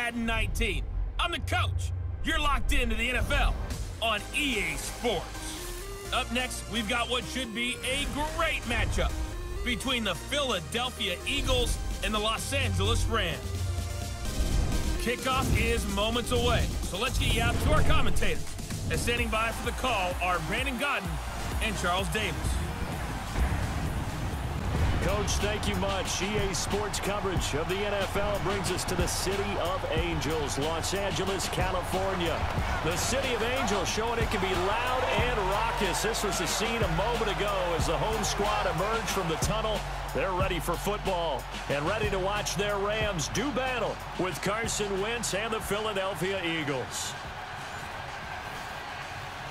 Madden 19. I'm the coach. You're locked into the NFL on EA Sports. Up next, we've got what should be a great matchup between the Philadelphia Eagles and the Los Angeles Rams. Kickoff is moments away, so let's get you out to our commentators. And standing by for the call are Brandon Godden and Charles Davis. Coach, thank you much. EA Sports coverage of the NFL brings us to the City of Angels, Los Angeles, California. The City of Angels showing it can be loud and raucous. This was the scene a moment ago as the home squad emerged from the tunnel. They're ready for football and ready to watch their Rams do battle with Carson Wentz and the Philadelphia Eagles.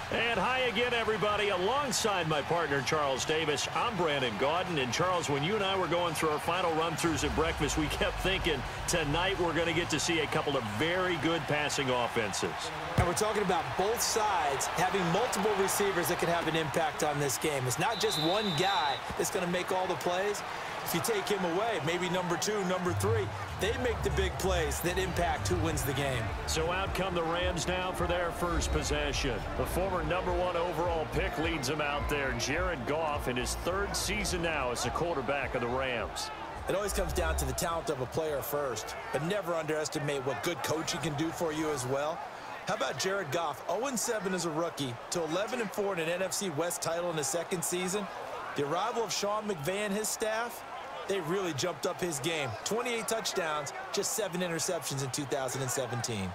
And hi again, everybody. Alongside my partner, Charles Davis, I'm Brandon Godden. And, Charles, when you and I were going through our final run-throughs at breakfast, we kept thinking tonight we're going to get to see a couple of very good passing offenses. And we're talking about both sides having multiple receivers that can have an impact on this game. It's not just one guy that's going to make all the plays. If you take him away, maybe number 2, number 3, they make the big plays that impact who wins the game. So out come the Rams now for their first possession. The former #1 overall pick leads them out there. Jared Goff in his 3rd season now as the quarterback of the Rams. It always comes down to the talent of a player first, but never underestimate what good coaching can do for you as well. How about Jared Goff, 0-7 as a rookie to 11-4 in an NFC West title in his 2nd season? The arrival of Sean McVay and his staff, they really jumped up his game. 28 touchdowns, just 7 interceptions in 2017.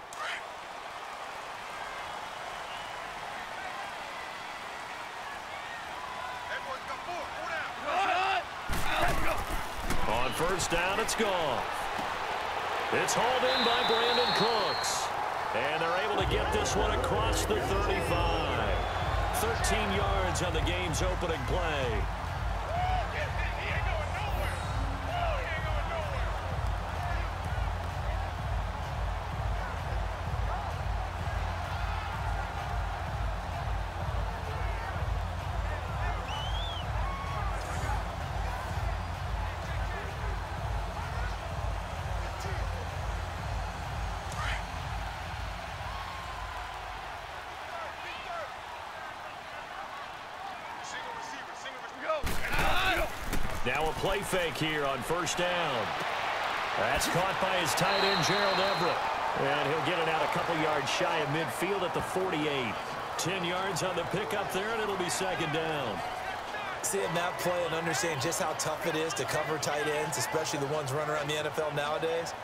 On first down, it's Goff. It's hauled in by Brandon Cooks. And they're able to get this one across the 35. 13 yards on the game's opening play. Now a play fake here on first down. That's caught by his tight end, Gerald Everett. And he'll get it out a couple yards shy of midfield at the 48. 10 yards on the pickup there, and it'll be 2nd down. Seeing that play and understand just how tough it is to cover tight ends, especially the ones running around the NFL nowadays,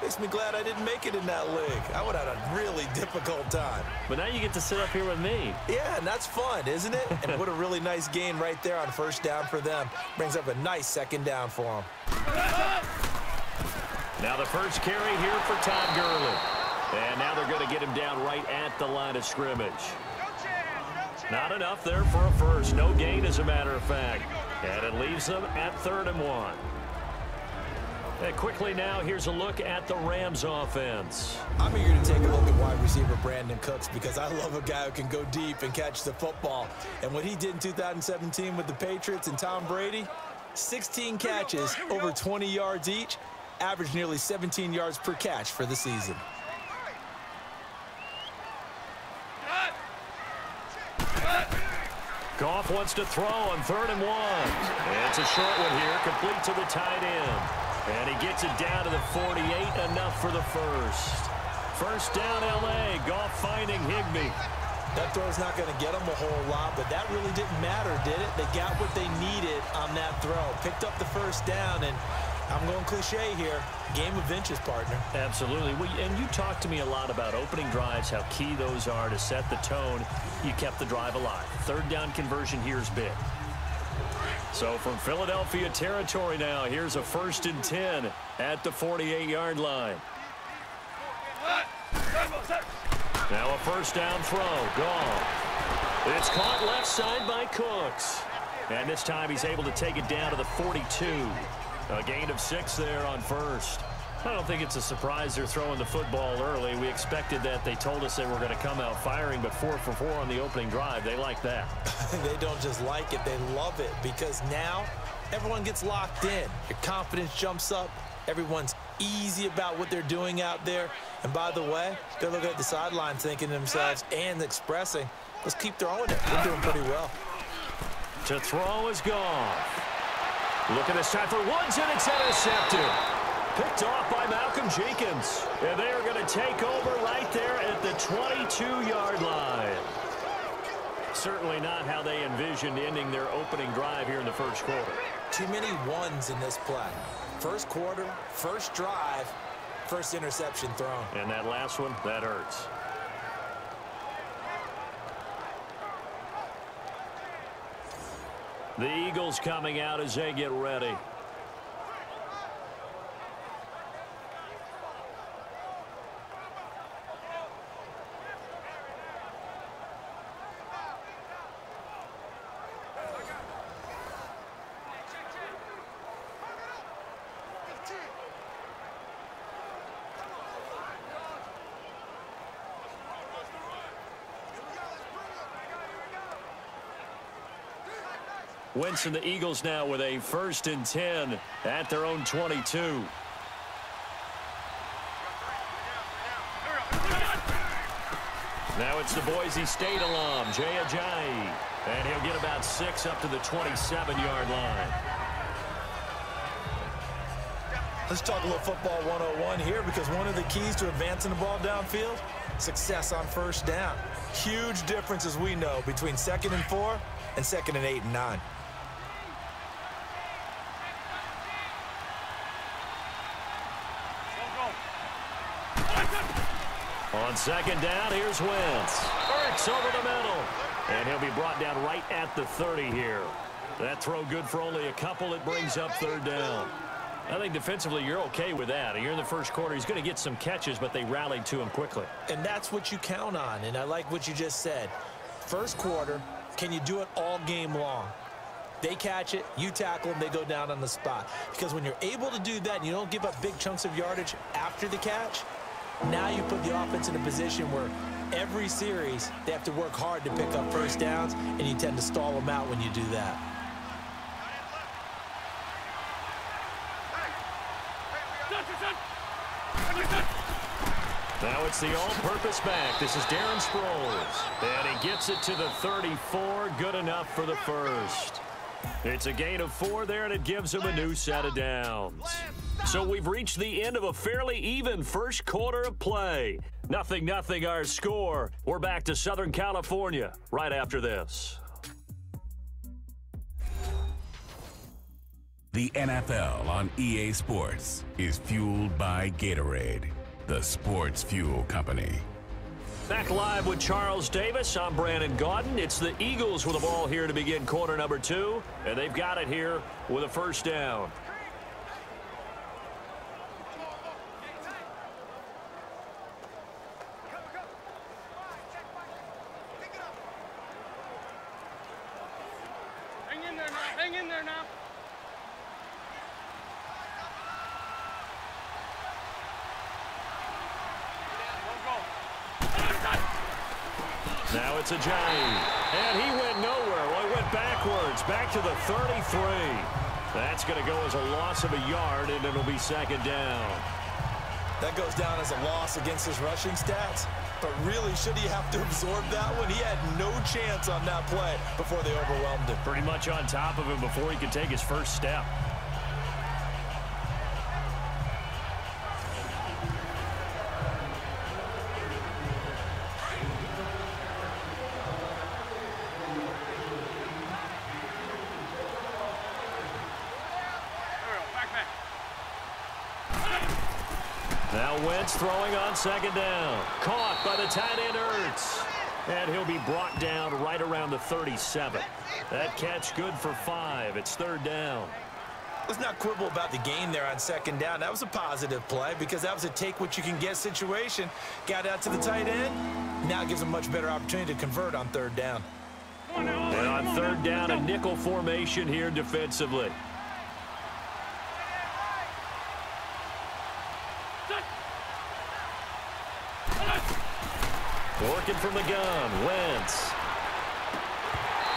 makes me glad I didn't make it in that league. I would have had a really difficult time. But now you get to sit up here with me. Yeah, and that's fun, isn't it? And what a really nice gain right there on first down for them. Brings up a nice 2nd down for them. Now the first carry here for Todd Gurley. And now they're going to get him down right at the line of scrimmage. Not enough there for a first. No gain, as a matter of fact. And it leaves them at 3rd and 1. And quickly now, here's a look at the Rams offense. I'm eager to take a look at wide receiver Brandon Cooks because I love a guy who can go deep and catch the football. And what he did in 2017 with the Patriots and Tom Brady, 16 catches, over 20 yards each, averaged nearly 17 yards per catch for the season. Goff wants to throw on 3rd and 1. And it's a short one here, complete to the tight end. And he gets it down to the 48, enough for the first. First down, L.A., Goff finding Higbee. That throw's not going to get them a whole lot, but that really didn't matter, did it? They got what they needed on that throw. Picked up the first down, and I'm going cliche here. Game of inches, partner. Absolutely. And you talked to me a lot about opening drives, how key those are to set the tone. You kept the drive alive. 3rd down conversion here is big. So from Philadelphia territory now, here's a 1st and 10 at the 48-yard line. Now a first down throw. Goff. It's caught left side by Cooks. And this time he's able to take it down to the 42. A gain of 6 there on first. I don't think it's a surprise they're throwing the football early. We expected that. They told us they were going to come out firing, but 4 for 4 on the opening drive. They like that. They don't just like it, they love it, because now everyone gets locked in. Your confidence jumps up. Everyone's easy about what they're doing out there. And by the way, they're looking at the sideline thinking to themselves and expressing, let's keep throwing it. They're doing pretty well. To throw is gone. Look at this time for Woods, and it's intercepted. Picked off by Malcolm Jenkins. And they are going to take over right there at the 22-yard line. Certainly not how they envisioned ending their opening drive here in the first quarter. Too many ones in this play. First quarter, first drive, first interception thrown. And that last one, that hurts. The Eagles coming out as they get ready. Wentz and the Eagles now with a 1st and 10 at their own 22. Now it's the Boise State alum, Jay Ajayi. And he'll get about 6 up to the 27-yard line. Let's talk a little football 101 here, because one of the keys to advancing the ball downfield, success on first down. Huge difference, as we know, between 2nd and 4 and 2nd and 8 and 9. On 2nd down, here's Wentz. Burks over the middle. And he'll be brought down right at the 30 here. That throw good for only a couple. It brings up 3rd down. I think defensively you're okay with that. You're in the first quarter. He's going to get some catches, but they rallied to him quickly. And that's what you count on, and I like what you just said. First quarter, can you do it all game long? They catch it, you tackle them, they go down on the spot. Because when you're able to do that and you don't give up big chunks of yardage after the catch, now you put the offense in a position where every series they have to work hard to pick up first downs, and you tend to stall them out when you do that. Now it's the all-purpose back. This is Darren Sproles. And he gets it to the 34. Good enough for the first. It's a gain of 4 there, and it gives him a new set of downs. So we've reached the end of a fairly even first quarter of play. 0-0 our score. We're back to Southern California right after this. The NFL on EA Sports is fueled by Gatorade, the sports fuel company. Back live with Charles Davis. I'm Brandon Gaudin. It's the Eagles with the ball here to begin quarter number 2, and they've got it here with a first down. Hang in there now. Now it's Ajayi, and he went nowhere. Well, he went backwards, back to the 33. That's going to go as a loss of a yard, and it'll be 2nd down. That goes down as a loss against his rushing stats, but really, should he have to absorb that one? He had no chance on that play before they overwhelmed him. Pretty much on top of him before he could take his first step. Now Wentz throwing on 2nd down. Caught by the tight end Ertz. And he'll be brought down right around the 37. That catch good for 5. It's 3rd down. Let's not quibble about the gain there on 2nd down. That was a positive play because that was a take-what-you-can-get situation. Got out to the tight end. Now it gives a much better opportunity to convert on 3rd down. And on 3rd down, a nickel formation here defensively. Working from the gun, Wentz.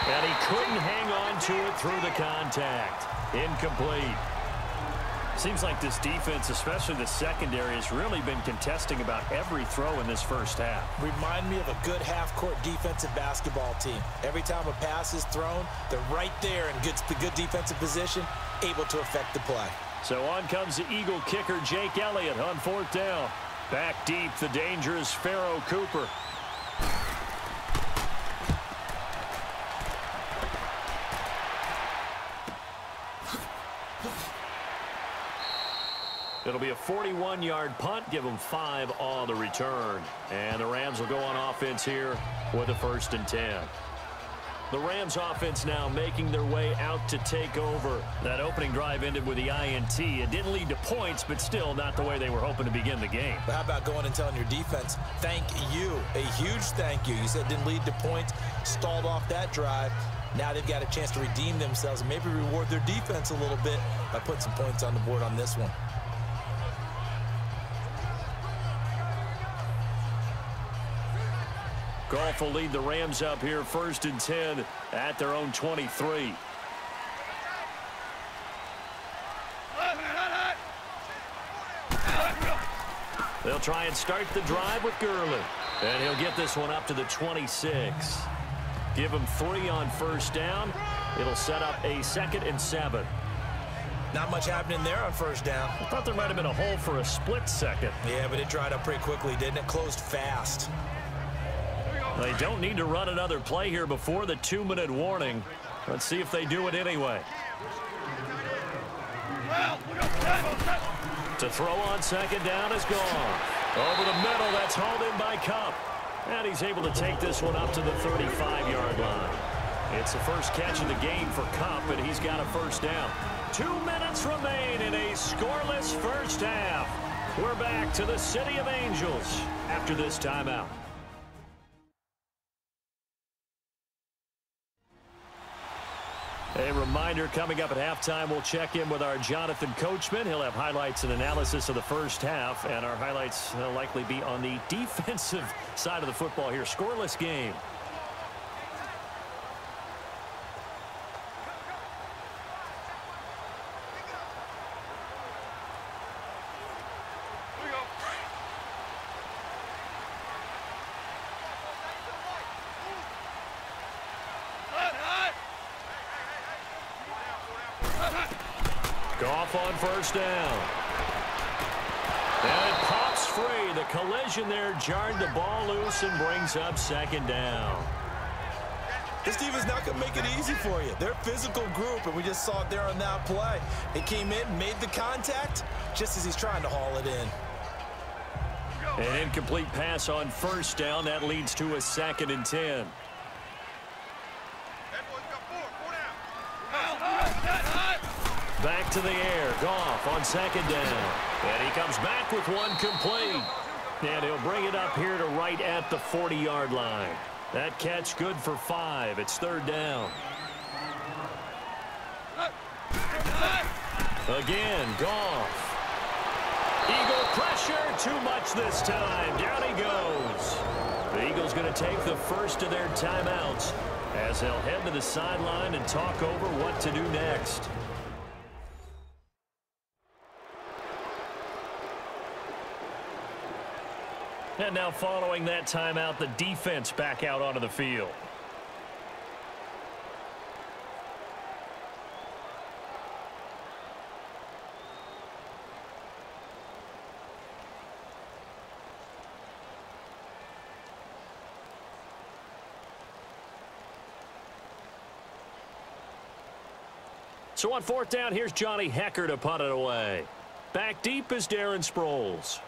And he couldn't hang on to it through the contact. Incomplete. Seems like this defense, especially the secondary, has really been contesting about every throw in this first half. Remind me of a good half-court defensive basketball team. Every time a pass is thrown, they're right there in good defensive position, able to affect the play. So on comes the Eagle kicker, Jake Elliott, on 4th down. Back deep, the dangerous Pharaoh Cooper. It'll be a 41-yard punt. Give them 5 on the return. And the Rams will go on offense here with a 1st and 10. The Rams offense now making their way out to take over. That opening drive ended with the INT. It didn't lead to points, but still not the way they were hoping to begin the game. But how about going and telling your defense, thank you, a huge thank you. You said it didn't lead to points, stalled off that drive. Now they've got a chance to redeem themselves and maybe reward their defense a little bit by putting some points on the board on this one. Goff will lead the Rams up here 1st and 10 at their own 23. They'll try and start the drive with Gurley. And he'll get this one up to the 26. Give him 3 on 1st down. It'll set up a 2nd and 7. Not much happening there on 1st down. I thought there might have been a hole for a split second. Yeah, but it dried up pretty quickly, didn't it? Closed fast. They don't need to run another play here before the 2-minute warning. Let's see if they do it anyway. To throw on 2nd down is gone. Over the middle, that's hauled in by Kupp. And he's able to take this one up to the 35-yard line. It's the first catch of the game for Kupp, and he's got a 1st down. 2 minutes remain in a scoreless first half. We're back to the City of Angels after this timeout. A reminder, coming up at halftime, we'll check in with our Jonathan Coachman. He'll have highlights and analysis of the first half, and our highlights will likely be on the defensive side of the football here. Scoreless game. Goff on 1st down. And it pops free. The collision there jarred the ball loose and brings up 2nd down. This team is not going to make it easy for you. They're a physical group, and we just saw it there on that play. He came in, made the contact, just as he's trying to haul it in. An incomplete pass on 1st down. That leads to a 2nd and 10. Back to the air. Goff on 2nd down. And he comes back with one complete. And he'll bring it up here to right at the 40-yard line. That catch good for 5. It's 3rd down. Again, Goff. Eagle pressure. Too much this time. Down he goes. The Eagles going to take the first of their timeouts as they'll head to the sideline and talk over what to do next. And now following that timeout, the defense back out onto the field. So on 4th down, here's Johnny Hekker to punt it away. Back deep is Darren Sproles.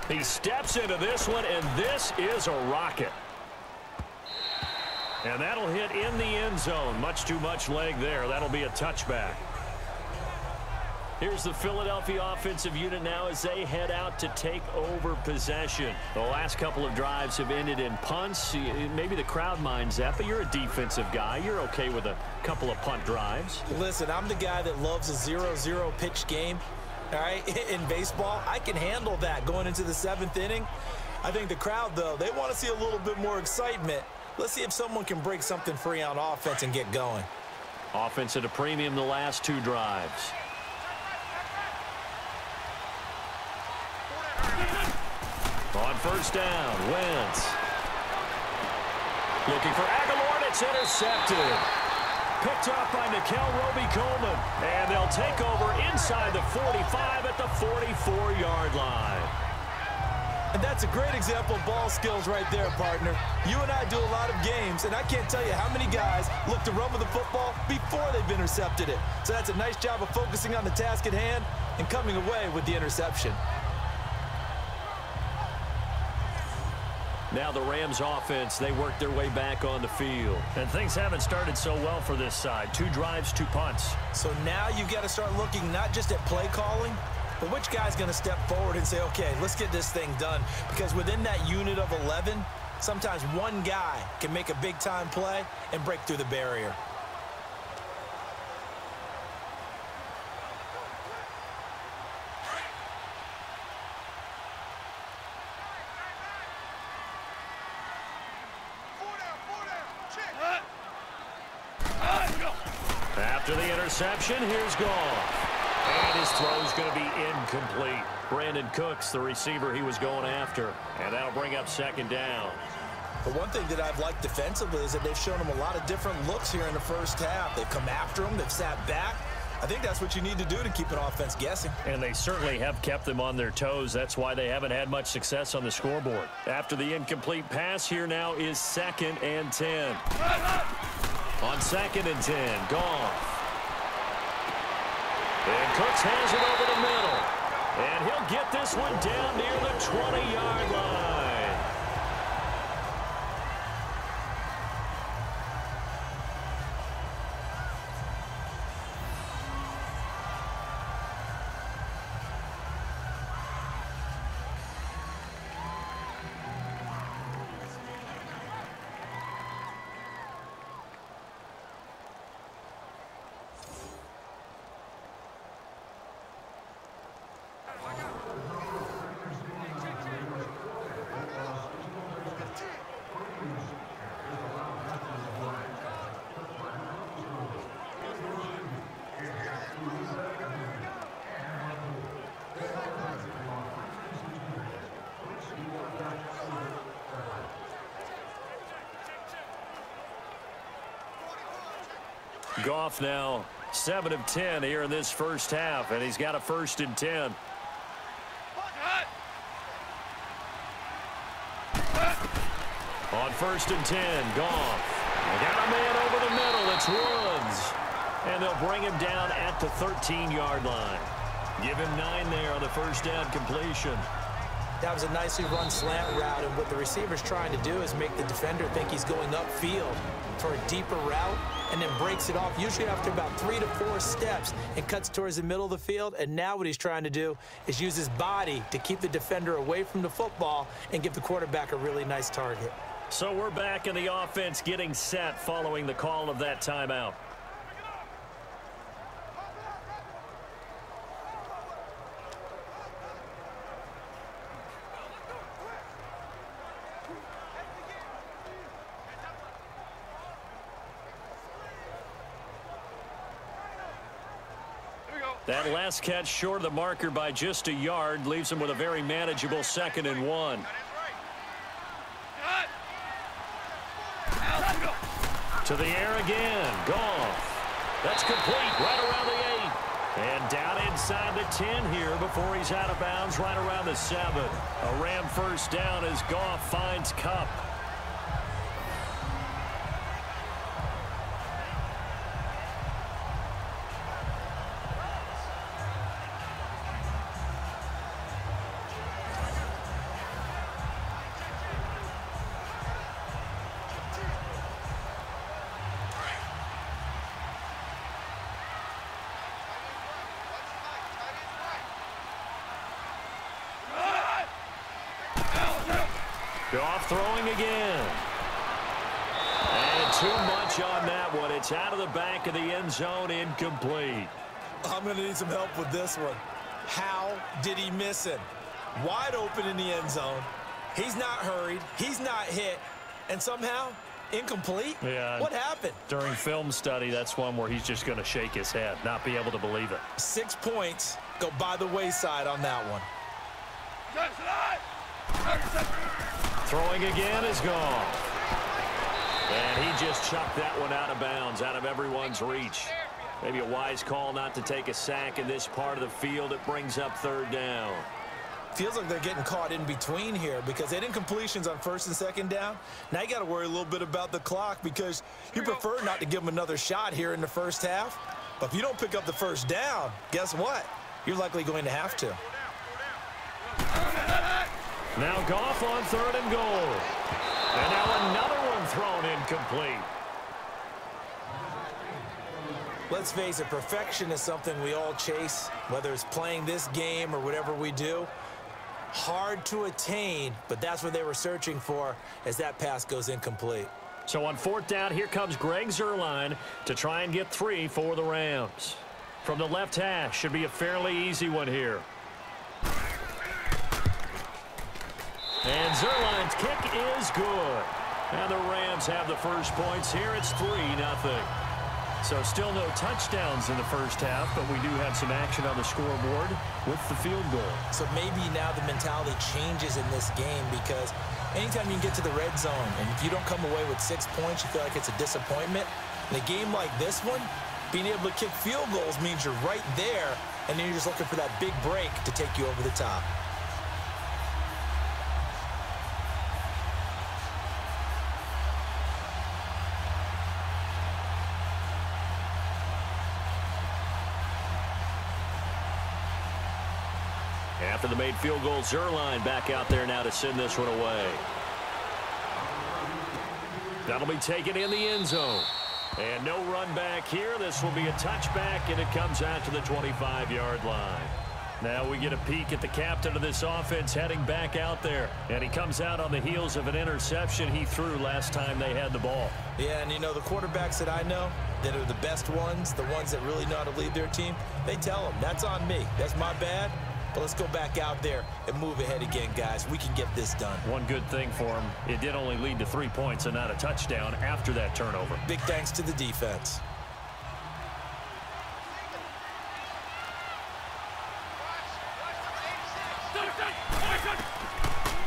He steps into this one, and this is a rocket. And that'll hit in the end zone. Much too much leg there. That'll be a touchback. Here's the Philadelphia offensive unit now as they head out to take over possession. The last couple of drives have ended in punts. Maybe the crowd minds that, but you're a defensive guy. You're okay with a couple of punt drives. Listen, I'm the guy that loves a 0-0 pitch game. All right, in baseball, I can handle that going into the 7th inning. I think the crowd, though, they want to see a little bit more excitement. Let's see if someone can break something free on offense and get going. Offense at a premium the last 2 drives. On first down, Wentz. Looking for Aguilar, and it's intercepted. Picked up by Nikel Roby-Coleman. And they'll take over inside the 45 at the 44-yard line. And that's a great example of ball skills right there, partner. You and I do a lot of games, and I can't tell you how many guys look to run with the football before they've intercepted it. So that's a nice job of focusing on the task at hand and coming away with the interception. Now the Rams offense, they work their way back on the field. And things haven't started so well for this side. 2 drives, 2 punts. So now you've got to start looking not just at play calling, but which guy's going to step forward and say, okay, let's get this thing done. Because within that unit of 11, sometimes one guy can make a big-time play and break through the barrier. After the interception, here's Goff. And his throw's going to be incomplete. Brandon Cooks, the receiver he was going after. And that'll bring up second down. But one thing that I've liked defensively is that they've shown him a lot of different looks here in the first half. They've come after him. They've sat back. I think that's what you need to do to keep an offense guessing. And they certainly have kept them on their toes. That's why they haven't had much success on the scoreboard. After the incomplete pass, here now is 2nd and 10. On 2nd and 10, Goff. And Cooks has it over the middle. And he'll get this one down near the 20-yard line. Goff now 7 of 10 here in this first half, and he's got a 1st and 10. On 1st and 10, Goff. Got a man over the middle. It's Woods. And they'll bring him down at the 13-yard line. Give him 9 there on the first down completion. That was a nicely run slant route, and what the receiver's trying to do is make the defender think he's going upfield for a deeper route, and then breaks it off, usually after about 3 to 4 steps, and cuts towards the middle of the field. And now what he's trying to do is use his body to keep the defender away from the football and give the quarterback a really nice target. So we're back in the offense getting set following the call of that timeout. That last catch short of the marker by just a yard leaves him with a very manageable 2nd and 1. To the air again. Goff. That's complete right around the 8. And down inside the 10 here before he's out of bounds right around the 7. A Ram first down as Goff finds Kupp. Goff throwing again. And too much on that one. It's out of the back of the end zone, incomplete. I'm going to need some help with this one. How did he miss him? Wide open in the end zone. He's not hurried. He's not hit. And somehow Incomplete? Yeah. What happened? During film study, that's one where he's just going to shake his head, not be able to believe it. 6 points go by the wayside on that one. Throwing again is gone. And he just chucked that one out of bounds, out of everyone's reach. Maybe a wise call not to take a sack in this part of the field. It brings up 3rd down. Feels like they're getting caught in between here because they didn't completions on 1st and 2nd down. Now you got to worry a little bit about the clock because you prefer not to give them another shot here in the 1st half. But if you don't pick up the 1st down, guess what? You're likely going to have to. Now Goff on 3rd and goal. And now another one thrown incomplete. Let's face it, perfection is something we all chase, whether it's playing this game or whatever we do. Hard to attain, but that's what they were searching for as that pass goes incomplete. So on 4th down, here comes Greg Zuerlein to try and get 3 for the Rams. From the left hash, should be a fairly easy one here. And Zuerlein's kick is good. And the Rams have the first points here. It's 3-0. So still no touchdowns in the 1st half, but we do have some action on the scoreboard with the field goal. So maybe now the mentality changes in this game because anytime you can get to the red zone and if you don't come away with 6 points, you feel like it's a disappointment. In a game like this one, being able to kick field goals means you're right there, and then you're just looking for that big break to take you over the top. After the made field goal, Zuerlein back out there now to send this one away. That'll be taken in the end zone. And no run back here. This will be a touchback, and it comes out to the 25-yard line. Now we get a peek at the captain of this offense heading back out there. And he comes out on the heels of an interception he threw last time they had the ball. Yeah, and you know, the quarterbacks that I know that are the best ones, the ones that really know how to lead their team, they tell them, that's on me. That's my bad. But let's go back out there and move ahead again, guys. We can get this done. One good thing for him, it did only lead to 3 points and not a touchdown after that turnover. Big thanks to the defense.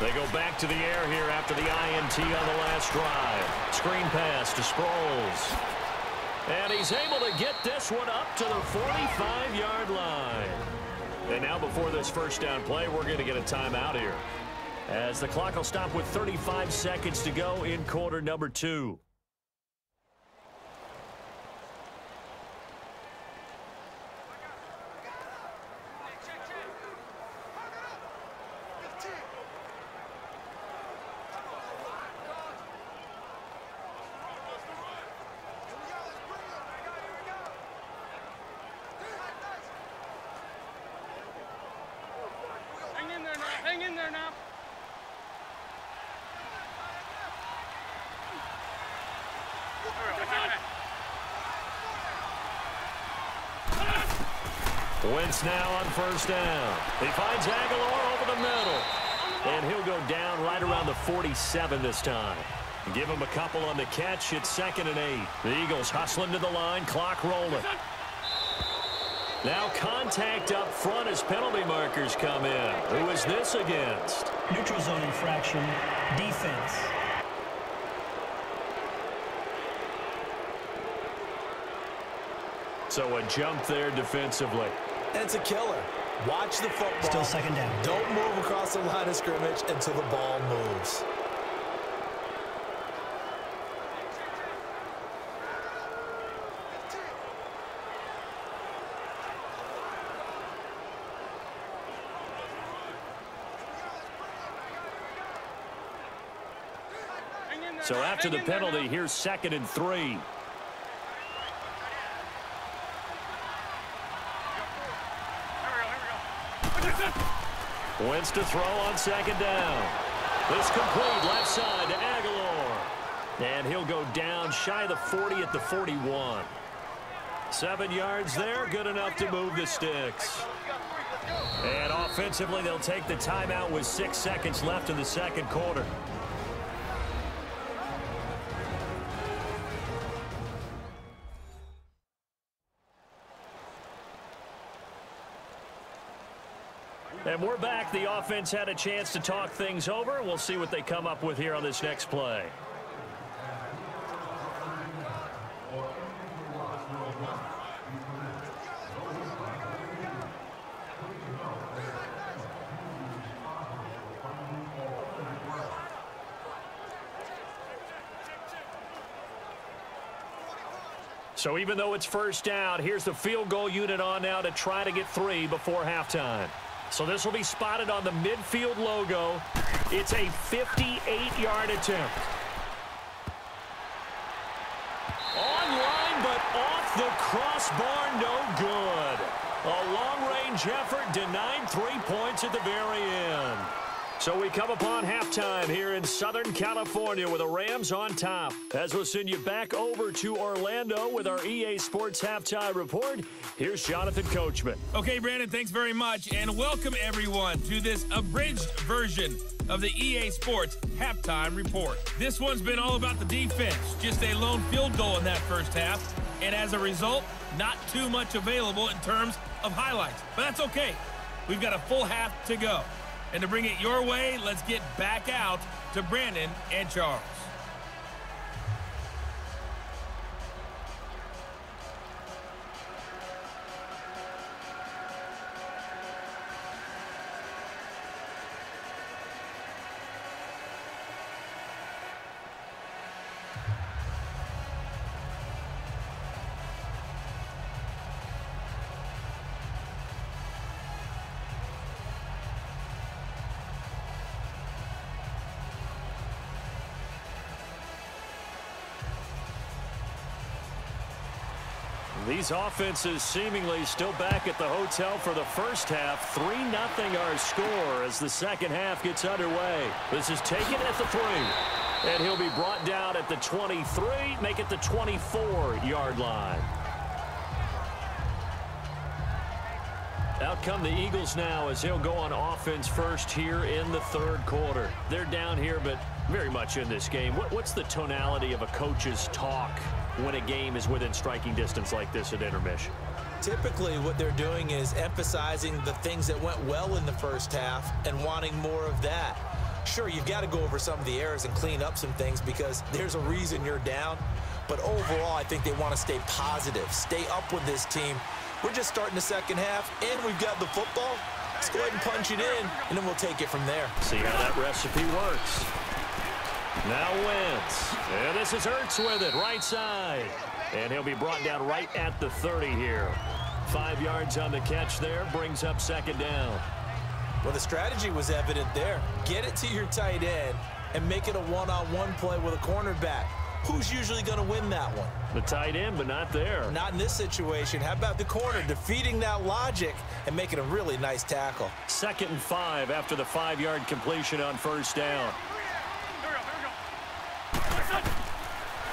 They go back to the air here after the INT on the last drive. Screen pass to Sproles. And he's able to get this one up to the 45-yard line. And now before this 1st down play, we're going to get a timeout here, as the clock will stop with 35 seconds to go in quarter number 2. Hang in there now. Wentz now on 1st down. He finds Aguilar over the middle. And he'll go down right around the 47 this time. Give him a couple on the catch. It's 2nd and 8. The Eagles hustling to the line. Clock rolling. Now contact up front as penalty markers come in. Who is this against? Neutral zone infraction, defense. So a jump there defensively. That's a killer. Watch the football. Still 2nd down. Don't move across the line of scrimmage until the ball moves. So after the penalty, here's 2nd and 3. Wentz to throw on 2nd down. This complete left side to Aguilar. And he'll go down shy of the 40 at the 41. 7 yards there, good enough to move the sticks. And offensively, they'll take the timeout with 6 seconds left in the 2nd quarter. And we're back. The offense had a chance to talk things over. We'll see what they come up with here on this next play. So even though it's first down, here's the field goal unit on now to try to get 3 before halftime. So this will be spotted on the midfield logo. It's a 58-yard attempt. Online, but off the crossbar, no good. A long-range effort denied 3 points at the very end. So we come upon halftime here in Southern California with the Rams on top. As we'll send you back over to Orlando with our EA Sports Halftime Report, here's Jonathan Coachman. Okay, Brandon, thanks very much, and welcome everyone to this abridged version of the EA Sports Halftime Report. This one's been all about the defense, just a lone field goal in that first half, and as a result, not too much available in terms of highlights. But that's okay. We've got a full half to go. And to bring it your way, let's get back out to Brandon and Charles. These offenses seemingly still back at the hotel for the first half. 3-0 our score as the second half gets underway. This is taken at the 3. And he'll be brought down at the 23, make it the 24-yard line. Out come the Eagles now as he'll go on offense first here in the third quarter. They're down here, but very much in this game. What's the tonality of a coach's talk when a game is within striking distance like this at intermission? Typically what they're doing is emphasizing the things that went well in the first half and wanting more of that. Sure, you've got to go over some of the errors and clean up some things because there's a reason you're down. But overall, I think they want to stay positive, stay up with this team. We're just starting the second half, and we've got the football. Let's go ahead and punch it in, and then we'll take it from there. See how that recipe works. Now Wentz. And this is Ertz with it, right side. And he'll be brought down right at the 30 here. 5 yards on the catch there, brings up second down. Well, the strategy was evident there. Get it to your tight end and make it a one-on-one play with a cornerback. Who's usually going to win that one? The tight end, but not there. Not in this situation. How about the corner defeating that logic and making a really nice tackle? 2nd and 5 after the 5-yard completion on first down.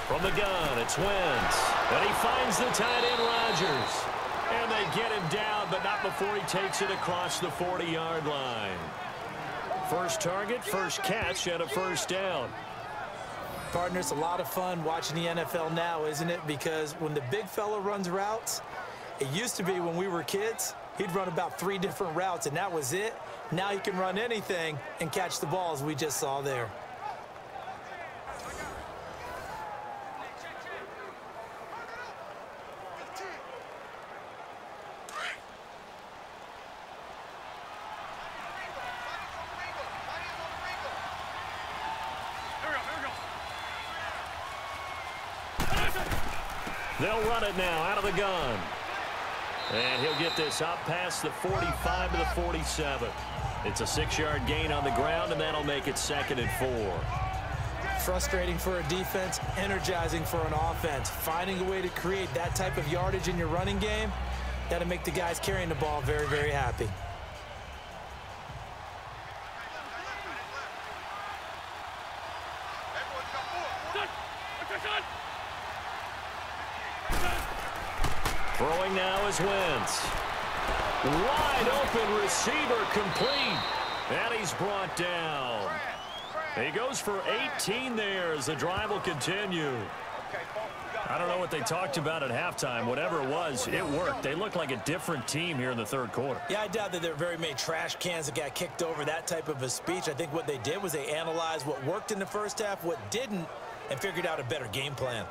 From the gun, it's Wentz. And he finds the tight end, Rodgers. And they get him down, but not before he takes it across the 40-yard line. First target, first catch, and a first down. Partner, it's a lot of fun watching the NFL now, isn't it? Because when the big fella runs routes, it used to be when we were kids, he'd run about 3 different routes, and that was it. Now he can run anything and catch the ball, as we just saw there. They'll run it now out of the gun. And he'll get this up past the 45 to the 47. It's a 6-yard gain on the ground, and that'll make it 2nd and 4. Frustrating for a defense, energizing for an offense. Finding a way to create that type of yardage in your running game, that'll make the guys carrying the ball very, very happy. Throwing now is Wentz. Wide open receiver complete. And he's brought down. He goes for 18 there as the drive will continue. I don't know what they talked about at halftime. Whatever it was, it worked. They looked like a different team here in the third quarter. Yeah, I doubt that there were very many trash cans that got kicked over, that type of a speech. I think what they did was they analyzed what worked in the first half, what didn't, and figured out a better game plan.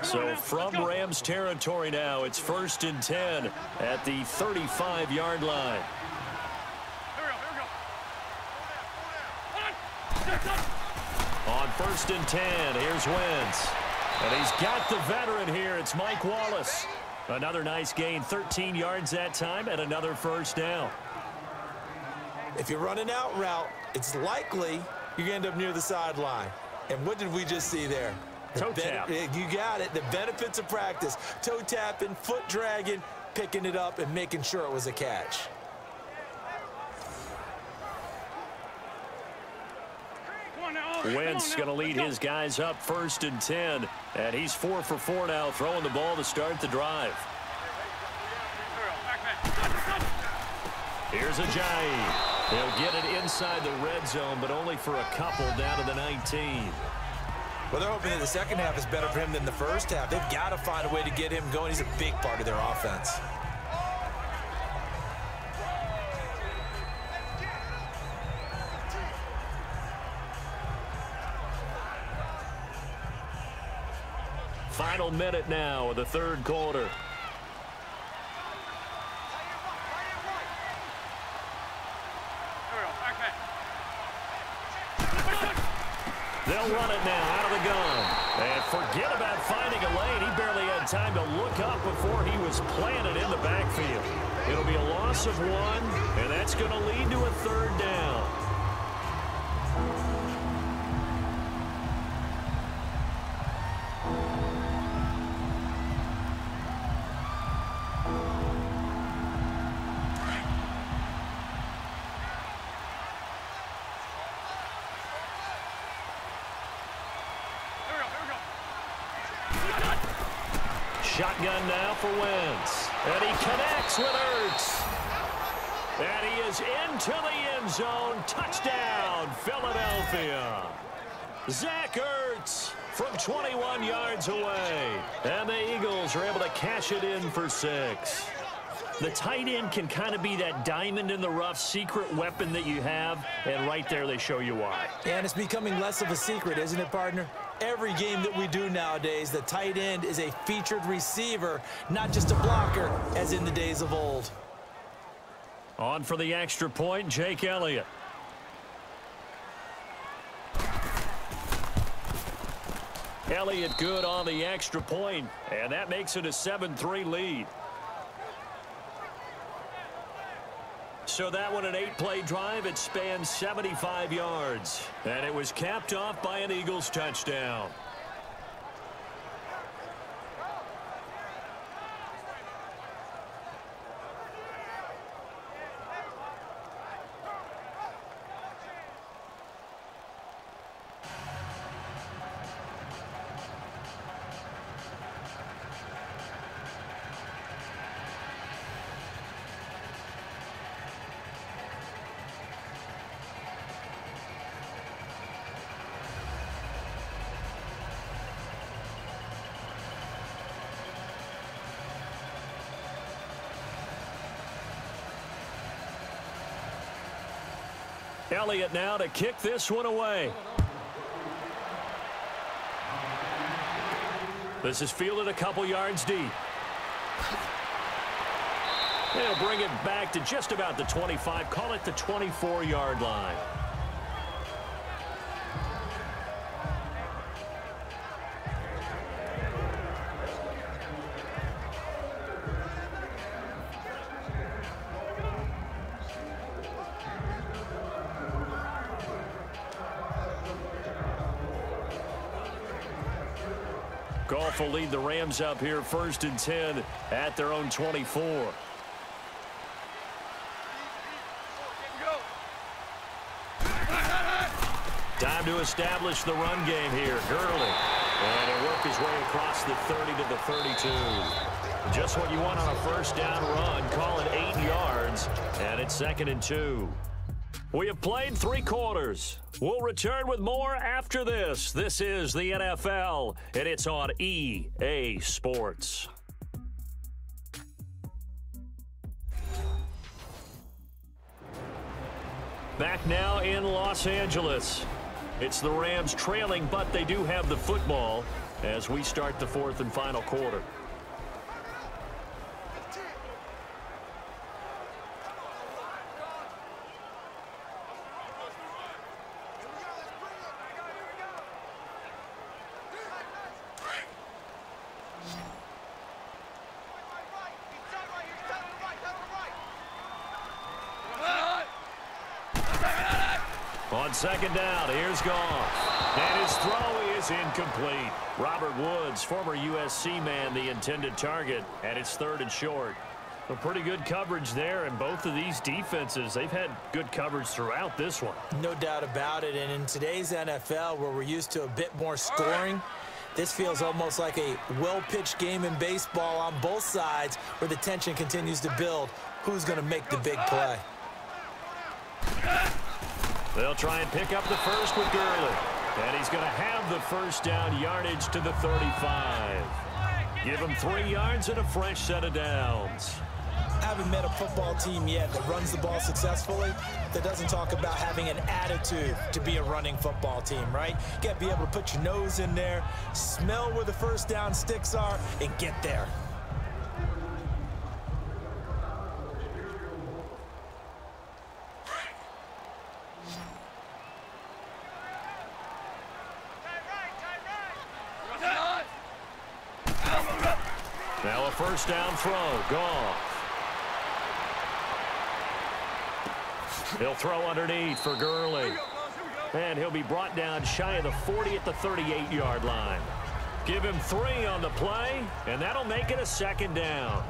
So from Rams territory now, it's 1st and 10 at the 35-yard line. On 1st and 10, here's Wentz. And he's got the veteran here. It's Mike Wallace. Another nice gain, 13 yards that time, and another first down. If you're running out route, it's likely you're going to end up near the sideline. And what did we just see there? Toe tap. You got it. The benefits of practice. Toe tapping, foot dragging, picking it up, and making sure it was a catch. Wentz going to lead his guys up 1st and 10. And he's 4 for 4 now, throwing the ball to start the drive. Here's Ajayi. He'll get it inside the red zone, but only for a couple down to the 19. Well, they're hoping that the second half is better for him than the first half. They've got to find a way to get him going. He's a big part of their offense. Final minute now of the third quarter. They'll run it now out of the gun. And forget about finding a lane. He barely had time to look up before he was planted in the backfield. It'll be a loss of 1, and that's going to lead to a third down. Shotgun now for Wentz. And he connects with Ertz. And he is into the end zone. Touchdown, Philadelphia. Zach Ertz from 21 yards away. And the Eagles are able to cash it in for 6. The tight end can kind of be that diamond in the rough secret weapon that you have. And right there they show you why. And it's becoming less of a secret, isn't it, partner? Every game that we do nowadays, the tight end is a featured receiver, not just a blocker, as in the days of old. On for the extra point, Jake Elliott. Elliott good on the extra point, and that makes it a 7-3 lead. So that one, an 8-play drive. It spans 75 yards. And it was capped off by an Eagles touchdown. Elliott now to kick this one away. This is fielded a couple yards deep. They'll bring it back to just about the 25. Call it the 24-yard line. Goff will lead the Rams up here 1st and 10 at their own 24. Time to establish the run game here. Gurley. And he'll work his his way across the 30 to the 32. Just what you want on a first down run. Call it 8 yards, and it's 2nd and 2. We have played 3 quarters. We'll return with more after this. This is the NFL, and it's on EA Sports. Back now in Los Angeles. It's the Rams trailing, but they do have the football as we start the 4th and final quarter. On 2nd down, here's Goff. And his throw is incomplete. Robert Woods, former USC man, the intended target, and it's 3rd and short. A pretty good coverage there, and both of these defenses, they've had good coverage throughout this one. No doubt about it, and in today's NFL, where we're used to a bit more scoring, this feels almost like a well-pitched game in baseball on both sides where the tension continues to build. Who's going to make the big play? They'll try and pick up the first with Gurley. And he's going to have the first down, yardage to the 35. Give him 3 yards and a fresh set of downs. I haven't met a football team yet that runs the ball successfully that doesn't talk about having an attitude to be a running football team, right? You got to be able to put your nose in there, smell where the first down sticks are, and get there. Now a first down throw. Goff. He'll throw underneath for Gurley. And he'll be brought down shy of the 40 at the 38-yard line. Give him 3 on the play, and that'll make it a 2nd down.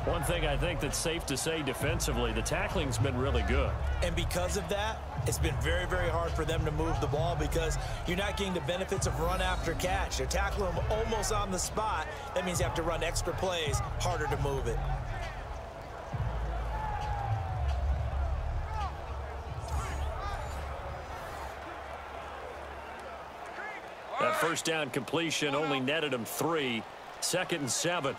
One thing I think that's safe to say defensively, the tackling's been really good. And because of that, it's been very, very hard for them to move the ball because you're not getting the benefits of run after catch. They're tackling them almost on the spot. That means you have to run extra plays, harder to move it. That first down completion only netted him 3. 2nd and 7.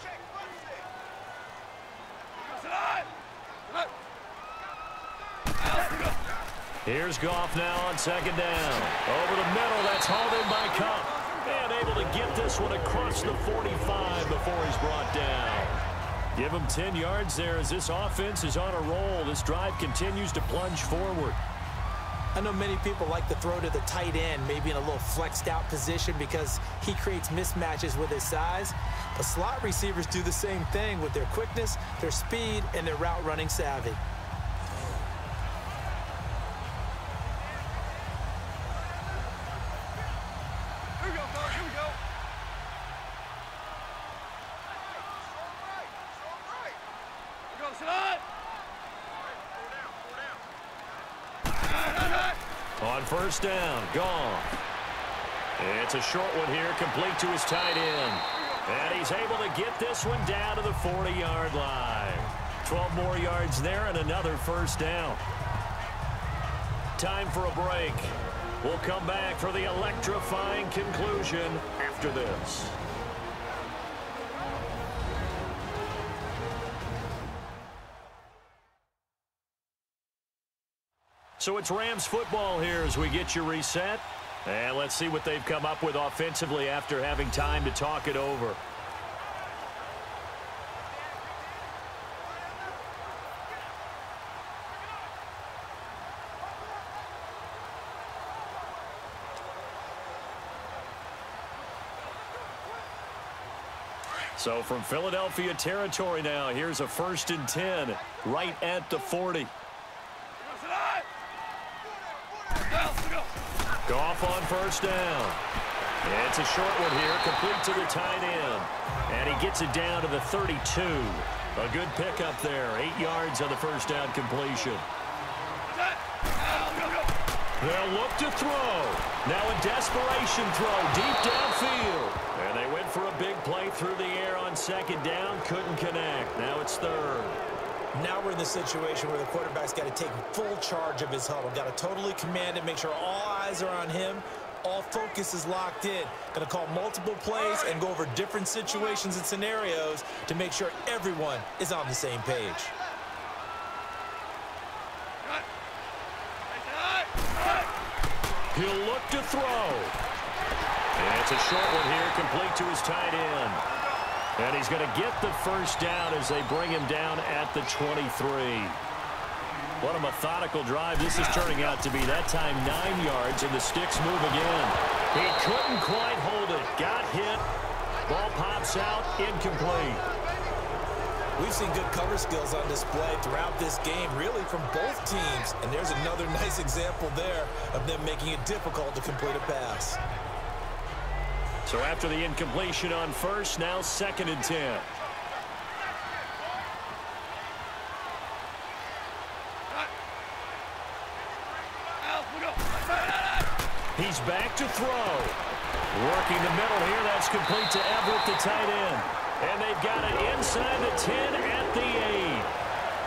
Here's Goff now on 2nd down. Over the middle, that's hauled in by Cup. And able to get this one across the 45 before he's brought down. Give him 10 yards there as this offense is on a roll. This drive continues to plunge forward. I know many people like to throw to the tight end, maybe in a little flexed out position because he creates mismatches with his size. But slot receivers do the same thing with their quickness, their speed, and their route running savvy. On first down, Goff. It's a short one here, complete to his tight end. And he's able to get this one down to the 40-yard line. 12 more yards there and another first down. Time for a break. We'll come back for the electrifying conclusion after this. So it's Rams football here as we get you reset. And let's see what they've come up with offensively after having time to talk it over. So from Philadelphia territory now, here's a 1st and 10 right at the 40. Goff on first down. It's a short one here, complete to the tight end. And he gets it down to the 32. A good pickup there, 8 yards on the first down completion. They'll look to throw. Now a desperation throw deep downfield. And they went for second down, couldn't connect. Now it's third. Now we're in the situation where the quarterback's got to take full charge of his huddle. Got to totally command it, make sure all eyes are on him. All focus is locked in. Going to call multiple plays and go over different situations and scenarios to make sure everyone is on the same page. He'll look to throw. And it's a short one here, complete to his tight end. And he's going to get the first down as they bring him down at the 23. What a methodical drive this is turning out to be. That time 9 yards, and the sticks move again. He couldn't quite hold it. Got hit. Ball pops out, incomplete. We've seen good cover skills on display throughout this game, really from both teams. And there's another nice example there of them making it difficult to complete a pass. So after the incompletion on first, now 2nd and 10. He's back to throw. Working the middle here. That's complete to Everett, the tight end. And they've got it inside the 10 at the 8.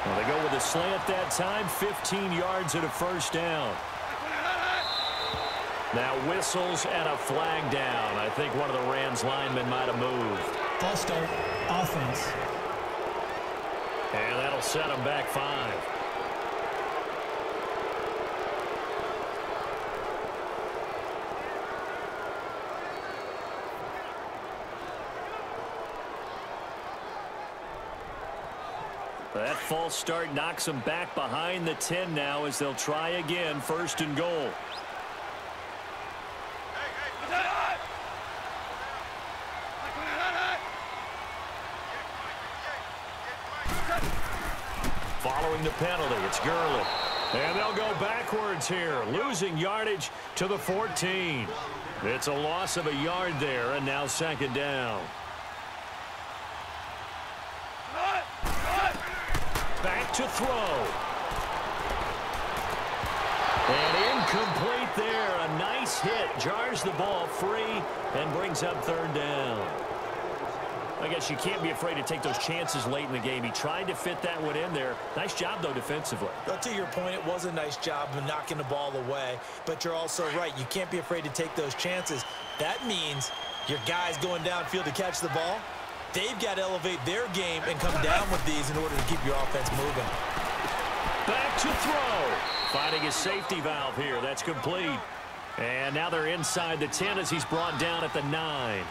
Well, they go with a slant that time. 15 yards and a first down. Now whistles and a flag down. I think one of the Rams linemen might have moved. False start, offense. And that'll set them back 5. That false start knocks them back behind the 10 now as they'll try again. 1st and goal. Following the penalty, it's Gurley. And they'll go backwards here, losing yardage to the 14. It's a loss of a yard there, and now 2nd down. Back to throw. And incomplete there. A nice hit. Jars the ball free and brings up 3rd down. I guess you can't be afraid to take those chances late in the game. He tried to fit that one in there. Nice job, though, defensively. But to your point, it was a nice job of knocking the ball away. But you're also right. You can't be afraid to take those chances. That means your guys going downfield to catch the ball, they've got to elevate their game and come down with these in order to keep your offense moving. Back to throw. Finding his safety valve here. That's complete. And now they're inside the 10 as he's brought down at the 9.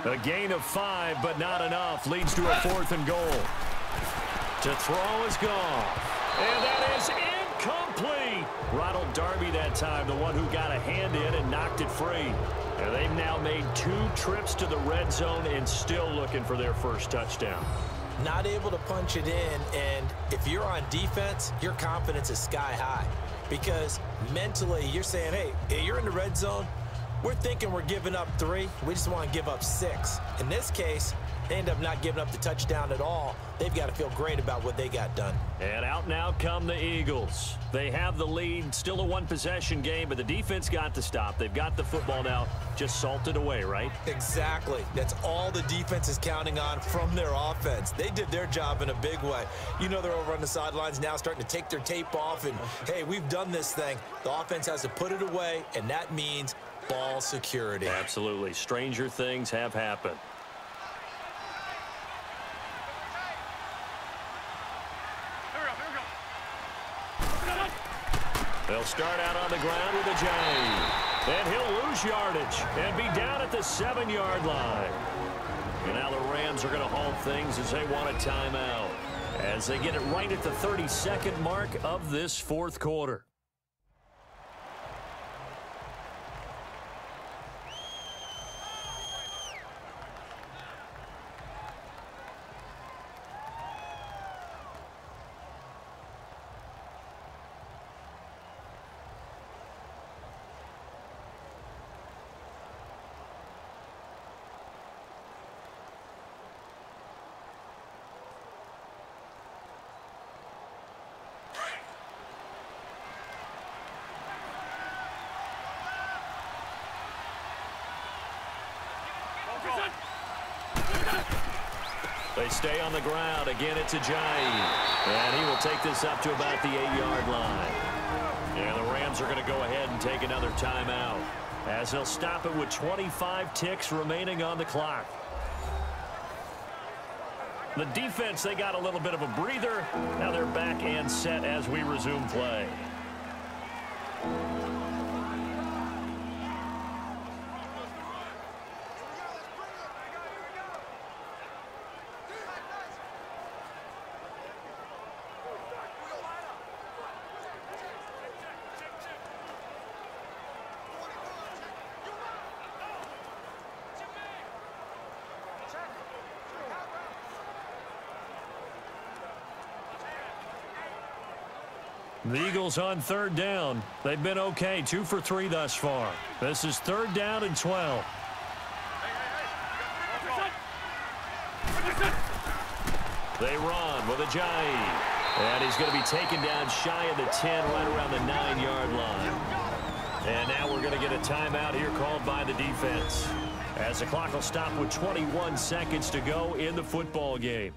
A gain of 5, but not enough. Leads to a 4th and goal. To throw is gone. And that is incomplete. Ronald Darby that time, the one who got a hand in and knocked it free. And they've now made 2 trips to the red zone and still looking for their first touchdown. Not able to punch it in, and if you're on defense, your confidence is sky high. Because mentally, you're saying, hey, you're in the red zone. We're thinking we're giving up 3. We just want to give up 6. In this case, they end up not giving up the touchdown at all. They've got to feel great about what they got done. And out now come the Eagles. They have the lead. Still a one-possession game, but the defense got the stop. They've got the football now. Just salted away, right? Exactly. That's all the defense is counting on from their offense. They did their job in a big way. You know they're over on the sidelines now starting to take their tape off, and, hey, we've done this thing. The offense has to put it away, and that means ball security. Absolutely. Stranger things have happened. They'll start out on the ground with a J. And he'll lose yardage and be down at the 7-yard line. And now the Rams are going to halt things as they want a timeout, as they get it right at the 32nd mark of this 4th quarter. They stay on the ground. Again, it's Ajayi. And he will take this up to about the 8-yard line. And the Rams are going to go ahead and take another timeout, as they'll stop it with 25 ticks remaining on the clock. The defense, they got a little bit of a breather. Now they're back and set as we resume play. The Eagles on third down. They've been okay, 2 for 3 thus far. This is 3rd down and 12. They run with Ajayi. And he's going to be taken down shy of the 10, right around the 9-yard line. And now we're going to get a timeout here called by the defense, as the clock will stop with 21 seconds to go in the football game.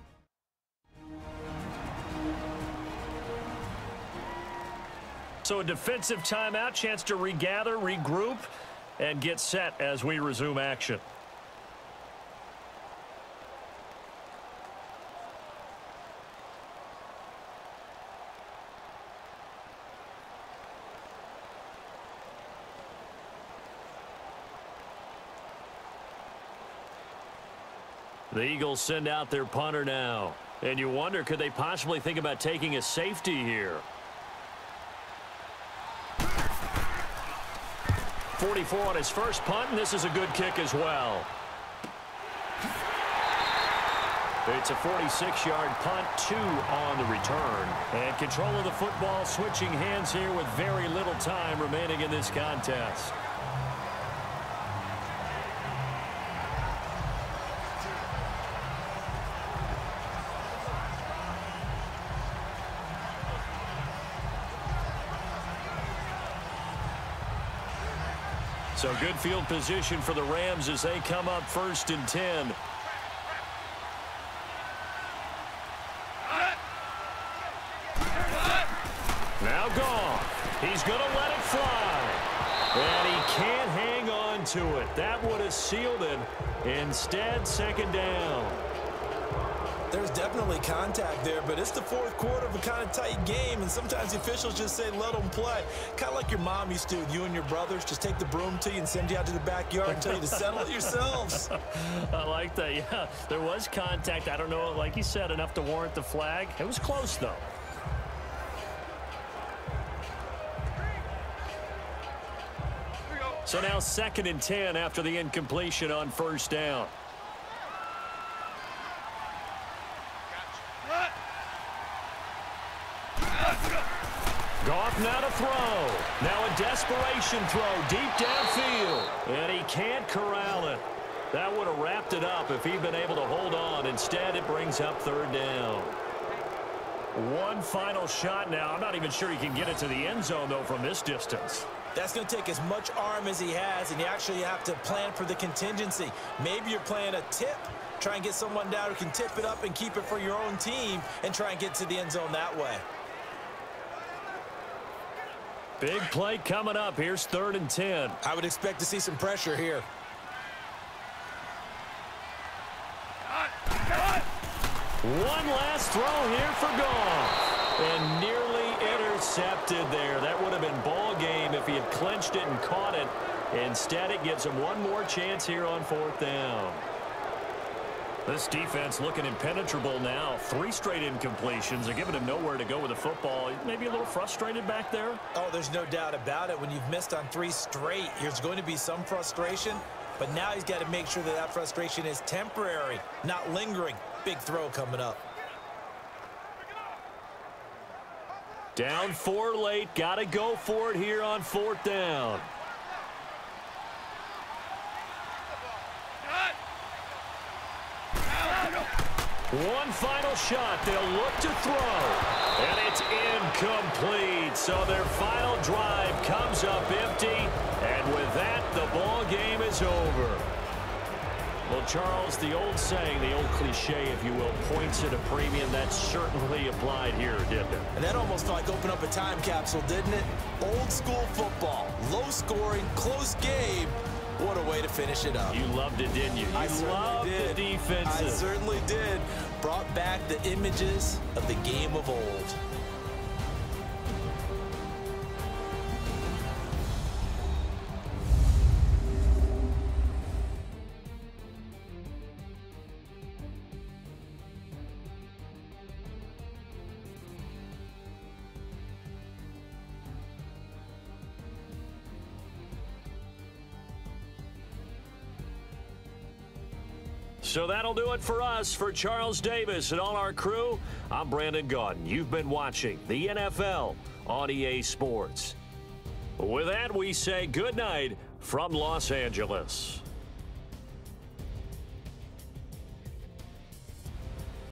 So a defensive timeout, chance to regather, regroup, and get set as we resume action. The Eagles send out their punter now. And you wonder, could they possibly think about taking a safety here? 44 on his first punt, and this is a good kick as well. It's a 46-yard punt, 2 on the return. And control of the football switching hands here with very little time remaining in this contest. So good field position for the Rams as they come up 1st and 10. Now Goff. He's going to let it fly. And he can't hang on to it. That would have sealed it. Instead, 2nd down. There's definitely contact there, but it's the 4th quarter of a kind of tight game, and sometimes the officials just say let them play. Kind of like your mom used to with you and your brothers. Just take the broom to you and send you out to the backyard and tell you to settle it yourselves. I like that, yeah. There was contact. I don't know, like you said, enough to warrant the flag. It was close, though. So now 2nd and 10 after the incompletion on 1st down. Goff now to throw. Now a desperation throw deep downfield. And he can't corral it. That would have wrapped it up if he'd been able to hold on. Instead, it brings up 3rd down. One final shot now. I'm not even sure he can get it to the end zone, though, from this distance. That's going to take as much arm as he has, and you actually have to plan for the contingency. Maybe you're playing a tip. Try and get someone down who can tip it up and keep it for your own team and try and get to the end zone that way. Big play coming up. Here's 3rd and 10. I would expect to see some pressure here. One last throw here for Goff. And nearly intercepted there. That would have been ball game if he had clinched it and caught it. Instead, it gives him one more chance here on 4th down. This defense looking impenetrable now. 3 straight incompletions are giving him nowhere to go with the football. Maybe a little frustrated back there. Oh, there's no doubt about it. When you've missed on 3 straight, there's going to be some frustration. But now he's got to make sure that that frustration is temporary, not lingering. Big throw coming up. Down 4 late. Got to go for it here on 4th down. One final shot. They'll look to throw. And it's incomplete. So their final drive comes up empty. And with that, the ball game is over. Well, Charles, the old saying, the old cliche, if you will, points at a premium, that certainly applied here, didn't it? And that almost felt like opened up a time capsule, didn't it? Old school football, low scoring, close game. What a way to finish it up. You loved it, didn't you? You loved the defenses. I certainly did. Brought back the images of the game of old. So that'll do it for us. For Charles Davis and all our crew, I'm Brandon Gaudin. You've been watching the NFL on EA Sports. With that, we say good night from Los Angeles.